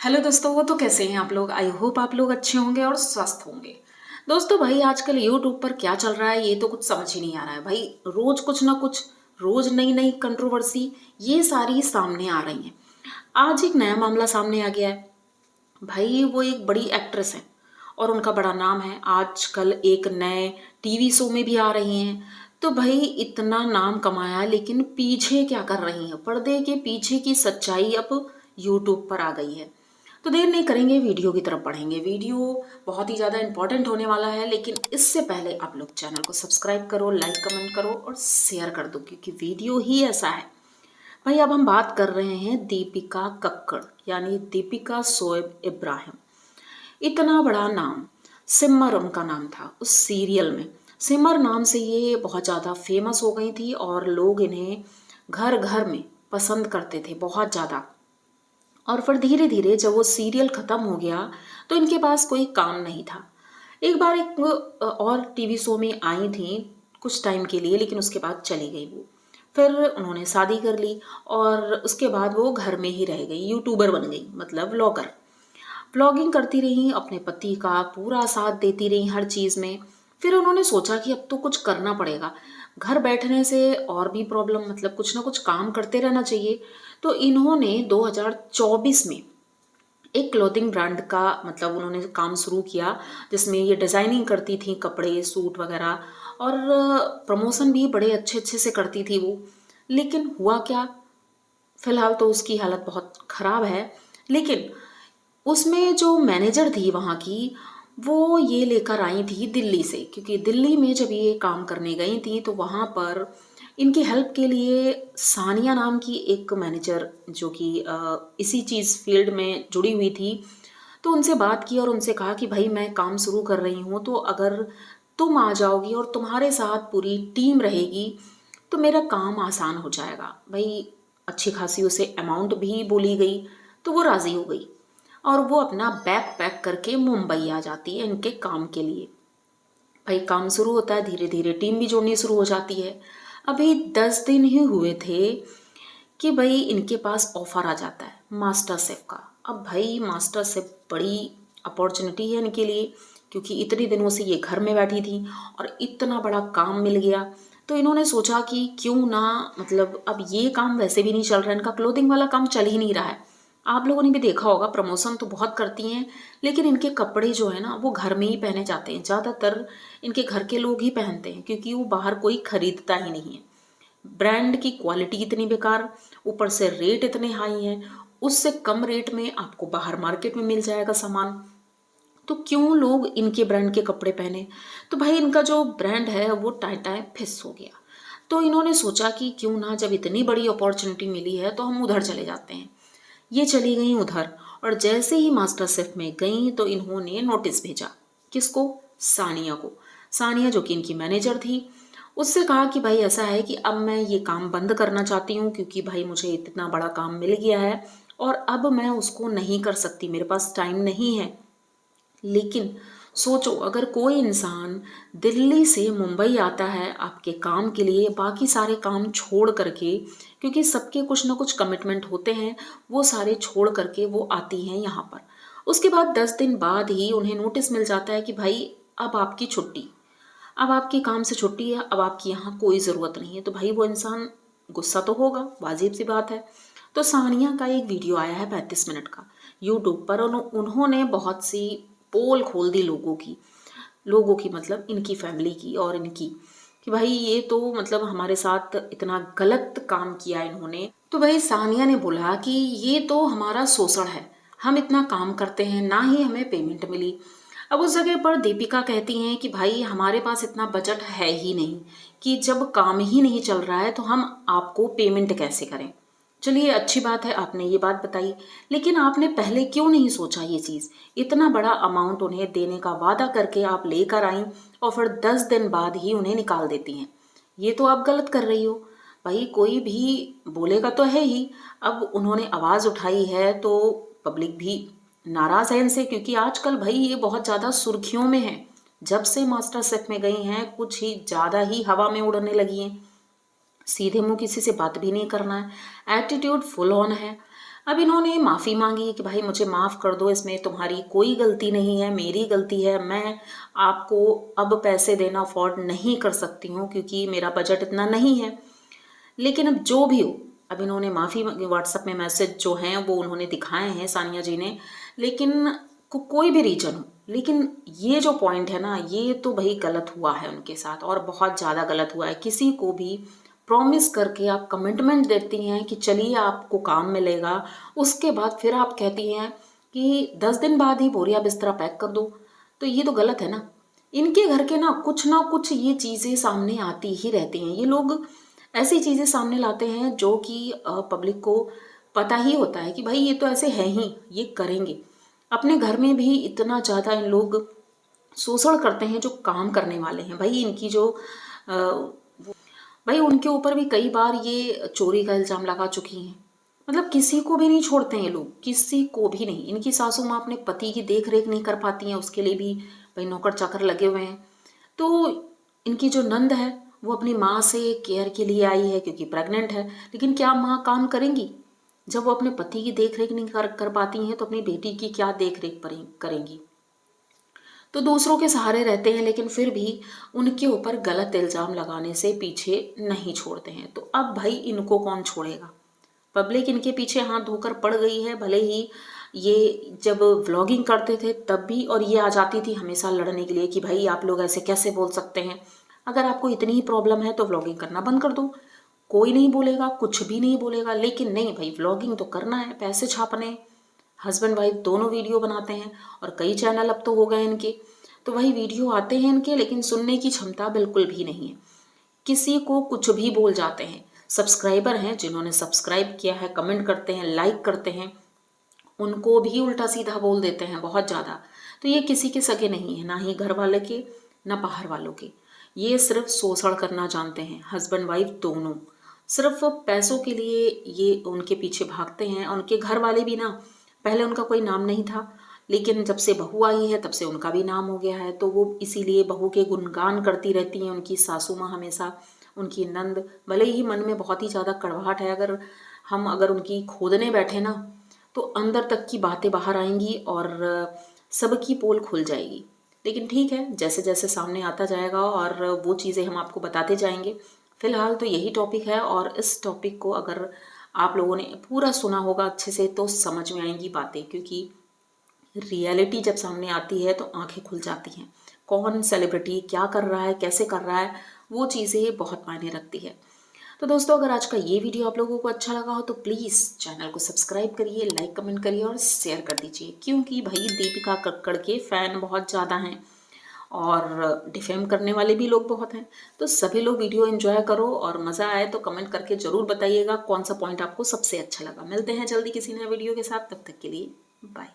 Hello दोस्तों, वो तो कैसे हैं आप लोग। आई होप आप लोग अच्छे होंगे और स्वस्थ होंगे। दोस्तों भाई, आजकल यूट्यूब पर क्या चल रहा है ये तो कुछ समझ ही नहीं आ रहा है भाई। रोज कुछ ना कुछ, रोज नई नई कंट्रोवर्सी ये सारी सामने आ रही हैं। आज एक नया मामला सामने आ गया है भाई। वो एक बड़ी एक्ट्रेस है और उनका बड़ा नाम है। आजकल एक नए टीवी शो में भी आ रही हैं। तो भाई इतना नाम कमाया, लेकिन पीछे क्या कर रही हैं, पर्दे के पीछे की सच्चाई अब यूट्यूब पर आ गई है। तो देर नहीं करेंगे, वीडियो की तरफ बढ़ेंगे। वीडियो बहुत ही ज़्यादा इंपॉर्टेंट होने वाला है, लेकिन इससे पहले आप लोग चैनल को सब्सक्राइब करो, लाइक कमेंट करो और शेयर कर दो, क्योंकि वीडियो ही ऐसा है भाई। अब हम बात कर रहे हैं दीपिका कक्कड़, यानी दीपिका शोएब इब्राहिम। इतना बड़ा नाम, सिमर उनका नाम था उस सीरियल में। सिमर नाम से ये बहुत ज़्यादा फेमस हो गई थी और लोग इन्हें घर घर में पसंद करते थे बहुत ज़्यादा। और फिर धीरे धीरे जब वो सीरियल ख़त्म हो गया तो इनके पास कोई काम नहीं था। एक बार एक और टीवी शो में आई थी कुछ टाइम के लिए, लेकिन उसके बाद चली गई वो। फिर उन्होंने शादी कर ली और उसके बाद वो घर में ही रह गई, यूट्यूबर बन गई, मतलब व्लॉगर। व्लॉगिंग करती रही, अपने पति का पूरा साथ देती रही हर चीज़ में। फिर उन्होंने सोचा कि अब तो कुछ करना पड़ेगा, घर बैठने से और भी प्रॉब्लम, मतलब कुछ ना कुछ काम करते रहना चाहिए। तो इन्होंने 2024 में एक क्लोथिंग ब्रांड का, मतलब उन्होंने काम शुरू किया, जिसमें ये डिज़ाइनिंग करती थी कपड़े सूट वगैरह, और प्रमोशन भी बड़े अच्छे अच्छे से करती थी वो। लेकिन हुआ क्या, फिलहाल तो उसकी हालत बहुत ख़राब है। लेकिन उसमें जो मैनेजर थी वहाँ की, वो ये लेकर आई थी दिल्ली से, क्योंकि दिल्ली में जब ये काम करने गई थी तो वहाँ पर इनकी हेल्प के लिए सानिया नाम की एक मैनेजर, जो कि इसी चीज़ फील्ड में जुड़ी हुई थी, तो उनसे बात की और उनसे कहा कि भाई मैं काम शुरू कर रही हूँ, तो अगर तुम आ जाओगी और तुम्हारे साथ पूरी टीम रहेगी तो मेरा काम आसान हो जाएगा भाई। अच्छी खासी उसे अमाउंट भी बोली गई, तो वो राज़ी हो गई और वो अपना बैग पैक करके मुंबई आ जाती है इनके काम के लिए। भाई काम शुरू होता है, धीरे धीरे टीम भी जुड़नी शुरू हो जाती है। अभी 10 दिन ही हुए थे कि भाई इनके पास ऑफर आ जाता है मास्टर शेफ का। अब भाई मास्टर शेफ बड़ी अपॉर्चुनिटी है इनके लिए, क्योंकि इतने दिनों से ये घर में बैठी थी और इतना बड़ा काम मिल गया। तो इन्होंने सोचा कि क्यों ना, मतलब अब ये काम वैसे भी नहीं चल रहा है, इनका क्लोथिंग वाला काम चल ही नहीं रहा है। आप लोगों ने भी देखा होगा, प्रमोशन तो बहुत करती हैं, लेकिन इनके कपड़े जो है ना वो घर में ही पहने जाते हैं। ज़्यादातर इनके घर के लोग ही पहनते हैं, क्योंकि वो बाहर कोई खरीदता ही नहीं है। ब्रांड की क्वालिटी इतनी बेकार, ऊपर से रेट इतने हाई हैं, उससे कम रेट में आपको बाहर मार्केट में मिल जाएगा सामान। तो क्यों लोग इनके ब्रांड के कपड़े पहने। तो भाई इनका जो ब्रांड है वो टाइ टाइ फिस हो गया। तो इन्होंने सोचा कि क्यों ना, जब इतनी बड़ी अपॉर्चुनिटी मिली है तो हम उधर चले जाते हैं। ये चली गई उधर, और जैसे ही मास्टर शेफ में गई तो इन्होंने नोटिस भेजा। किसको? सानिया को। सानिया जो कि इनकी मैनेजर थी, उससे कहा कि भाई ऐसा है कि अब मैं ये काम बंद करना चाहती हूँ, क्योंकि भाई मुझे इतना बड़ा काम मिल गया है और अब मैं उसको नहीं कर सकती, मेरे पास टाइम नहीं है। लेकिन सोचो, अगर कोई इंसान दिल्ली से मुंबई आता है आपके काम के लिए, बाकी सारे काम छोड़ करके, क्योंकि सबके कुछ ना कुछ कमिटमेंट होते हैं, वो सारे छोड़ करके वो आती हैं यहाँ पर। उसके बाद 10 दिन बाद ही उन्हें नोटिस मिल जाता है कि भाई अब आपकी छुट्टी, अब आपके काम से छुट्टी है, अब आपकी यहाँ कोई ज़रूरत नहीं है। तो भाई वो इंसान गुस्सा तो होगा, वाजिब सी बात है। तो सानिया का एक वीडियो आया है 35 मिनट का यूट्यूब पर, और उन्होंने बहुत सी पोल खोल दी लोगों की, मतलब इनकी फैमिली की और इनकी, कि भाई ये तो मतलब हमारे साथ इतना गलत काम किया इन्होंने। तो भाई सानिया ने बोला कि ये तो हमारा शोषण है, हम इतना काम करते हैं ना ही हमें पेमेंट मिली। अब उस जगह पर दीपिका कहती हैं कि भाई हमारे पास इतना बजट है ही नहीं, कि जब काम ही नहीं चल रहा है तो हम आपको पेमेंट कैसे करें। चलिए अच्छी बात है, आपने ये बात बताई, लेकिन आपने पहले क्यों नहीं सोचा ये चीज़। इतना बड़ा अमाउंट उन्हें देने का वादा करके आप लेकर आई और फिर 10 दिन बाद ही उन्हें निकाल देती हैं। ये तो आप गलत कर रही हो। भाई कोई भी बोलेगा तो है ही। अब उन्होंने आवाज़ उठाई है तो पब्लिक भी नाराज़ है इनसे, क्योंकि आजकल भाई ये बहुत ज़्यादा सुर्खियों में है। जब से मास्टर शेफ में गई हैं कुछ ही ज़्यादा ही हवा में उड़ने लगी हैं। सीधे मुंह किसी से बात भी नहीं करना है, एटीट्यूड फुल ऑन है। अब इन्होंने माफ़ी मांगी कि भाई मुझे माफ़ कर दो, इसमें तुम्हारी कोई गलती नहीं है, मेरी गलती है, मैं आपको अब पैसे देना अफोर्ड नहीं कर सकती हूँ क्योंकि मेरा बजट इतना नहीं है। लेकिन अब जो भी हो, अब इन्होंने माफ़ी व्हाट्सएप में मैसेज जो हैं वो उन्होंने दिखाए हैं सानिया जी ने, लेकिन कोई भी रीज़न हो, लेकिन ये जो पॉइंट है ना, ये तो भाई गलत हुआ है उनके साथ और बहुत ज़्यादा गलत हुआ है। किसी को भी प्रॉमिस करके आप कमिटमेंट देती हैं कि चलिए आपको काम मिलेगा, उसके बाद फिर आप कहती हैं कि 10 दिन बाद ही बोरिया बिस्तरा पैक कर दो, तो ये तो गलत है ना। इनके घर के ना कुछ ये चीज़ें सामने आती ही रहती हैं। ये लोग ऐसी चीज़ें सामने लाते हैं जो कि पब्लिक को पता ही होता है कि भाई ये तो ऐसे हैं ही, ये करेंगे। अपने घर में भी इतना ज़्यादा इन लोग शोषण करते हैं जो काम करने वाले हैं। भाई इनकी जो भाई उनके ऊपर भी कई बार ये चोरी का इल्ज़ाम लगा चुकी हैं। मतलब किसी को भी नहीं छोड़ते हैं ये लोग, किसी को भी नहीं। इनकी सासू माँ अपने पति की देख रेख नहीं कर पाती हैं, उसके लिए भी भाई नौकर चाकर लगे हुए हैं। तो इनकी जो नंद है वो अपनी माँ से केयर के लिए आई है क्योंकि प्रेग्नेंट है, लेकिन क्या माँ काम करेंगी? जब वो अपने पति की देख रेख नहीं कर पाती हैं तो अपनी बेटी की क्या देख रेख करेंगी? तो दूसरों के सहारे रहते हैं, लेकिन फिर भी उनके ऊपर गलत इल्ज़ाम लगाने से पीछे नहीं छोड़ते हैं। तो अब भाई इनको कौन छोड़ेगा? पब्लिक इनके पीछे हाथ धोकर पड़ गई है। भले ही ये जब व्लॉगिंग करते थे तब भी, और ये आ जाती थी हमेशा लड़ने के लिए कि भाई आप लोग ऐसे कैसे बोल सकते हैं, अगर आपको इतनी ही प्रॉब्लम है तो व्लॉगिंग करना बंद कर दो, कोई नहीं बोलेगा, कुछ भी नहीं बोलेगा। लेकिन नहीं भाई, व्लॉगिंग तो करना है, पैसे छापने। हस्बैंड वाइफ दोनों वीडियो बनाते हैं और कई चैनल अब तो हो गए इनके, तो वही वीडियो आते हैं इनके, लेकिन सुनने की क्षमता बिल्कुल भी नहीं है। किसी को कुछ भी बोल जाते हैं। सब्सक्राइबर हैं जिन्होंने सब्सक्राइब किया है, कमेंट करते हैं, लाइक करते हैं, उनको भी उल्टा सीधा बोल देते हैं बहुत ज़्यादा। तो ये किसी के सगे नहीं है, ना ही घर वाले के ना बाहर वालों के। ये सिर्फ शोषण करना जानते हैं, हस्बैंड वाइफ दोनों। सिर्फ पैसों के लिए ये उनके पीछे भागते हैं। उनके घर वाले भी ना, पहले उनका कोई नाम नहीं था, लेकिन जब से बहू आई है तब से उनका भी नाम हो गया है। तो वो इसीलिए बहू के गुणगान करती रहती हैं, उनकी सासू माँ हमेशा, उनकी नंद। भले ही मन में बहुत ही ज़्यादा कड़वाहट है, अगर उनकी खोदने बैठे ना तो अंदर तक की बातें बाहर आएंगी और सबकी पोल खुल जाएगी। लेकिन ठीक है, जैसे जैसे सामने आता जाएगा और वो चीज़ें हम आपको बताते जाएंगे। फिलहाल तो यही टॉपिक है, और इस टॉपिक को अगर आप लोगों ने पूरा सुना होगा अच्छे से तो समझ में आएंगी बातें, क्योंकि रियलिटी जब सामने आती है तो आंखें खुल जाती हैं। कौन सेलिब्रिटी क्या कर रहा है, कैसे कर रहा है, वो चीज़ें बहुत मायने रखती है। तो दोस्तों, अगर आज का ये वीडियो आप लोगों को अच्छा लगा हो तो प्लीज़ चैनल को सब्सक्राइब करिए, लाइक कमेंट करिए और शेयर कर दीजिए, क्योंकि भाई दीपिका कक्कड़ के फ़ैन बहुत ज़्यादा हैं और डिफेम करने वाले भी लोग बहुत हैं। तो सभी लोग वीडियो एंजॉय करो, और मज़ा आए तो कमेंट करके ज़रूर बताइएगा कौन सा पॉइंट आपको सबसे अच्छा लगा। मिलते हैं जल्दी किसी नए वीडियो के साथ, तब तक के लिए बाय।